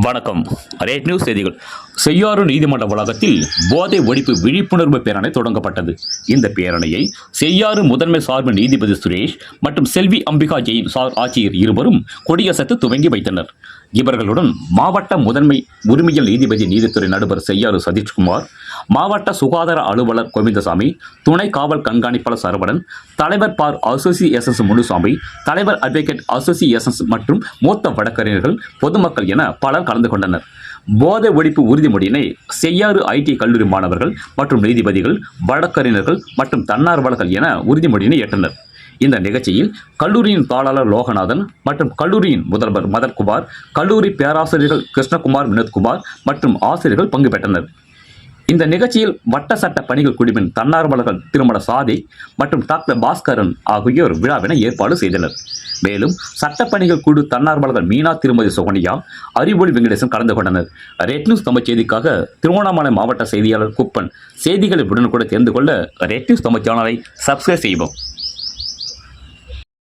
வணக்கம். Rate news செய்திகள். செய்யாறு நீதிமன்ற வளாகத்தில் போதை ஒழிப்பு விழிப்புணர்வு பேரணி தொடங்கப்பட்டது. இந்த பேரணியை செய்யாறு முதன்மை சார்பு நீதிபதி சுரேஷ் மற்றும் செல்வி அம்பிகா ஜெயின் ஆட்சியர் இருவரும் கொடியசைத்து துவங்கி வைத்தனர். இவர்களுடன் மாவட்ட முதன்மை உரிமையியல் நீதிபதி நீதித்துறை நடுவர் செய்யாறு சதீஷ்குமார், மாவட்ட சுகாதார அலுவலர் கோவிந்தசாமி, துணை காவல் கண்காணிப்பாளர் சரவணன், தலைவர் பார் அசோசியேஷன்ஸ் முனுசாமி, தலைவர் அட்வொகேட் அசோசியேஷன்ஸ் மற்றும் மூத்த வழக்கறிஞர்கள், பொதுமக்கள் என பலர் கலந்து கொண்டனர். போதை ஒழிப்பு உறுதிமொழியினை செய்யாறு ஐடி கல்லூரி மாணவர்கள் மற்றும் நீதிபதிகள், வழக்கறிஞர்கள் மற்றும் தன்னார்வலர்கள் என உறுதிமொழியினை ஏற்றனர். இந்த நிகழ்ச்சியில் கல்லூரியின் தாளாளர் லோகநாதன் மற்றும் கல்லூரியின் முதல்வர் மதன்குமார், கல்லூரி பேராசிரியர்கள் கிருஷ்ணகுமார், வினோத்குமார் மற்றும் ஆசிரியர்கள் பங்கு பெற்றனர். இந்த நிகழ்ச்சியில் வட்ட சட்ட பணிகள் குழுவின் தன்னார்வலர்கள் திருமண சாதிக் மற்றும் டாக்டர் பாஸ்கரன் ஆகியோர் விழாவினை ஏற்பாடு செய்தனர். மேலும் சட்டப்பணிகள் குழு தன்னார்வலர்கள் மீனா, திருமதி சோனியா, அறிவொளி வெங்கடேசன் கலந்து கொண்டனர். ரெட் நியூஸ் தமிழ் செய்திக்காக திருவண்ணாமலை மாவட்ட செய்தியாளர் குப்பன். செய்திகளை உடனுக்குடன் தெரிந்து கொள்ள ரெட் நியூஸ் தமிழ் சேனலை சப்ஸ்கிரைப் செய்வோம்.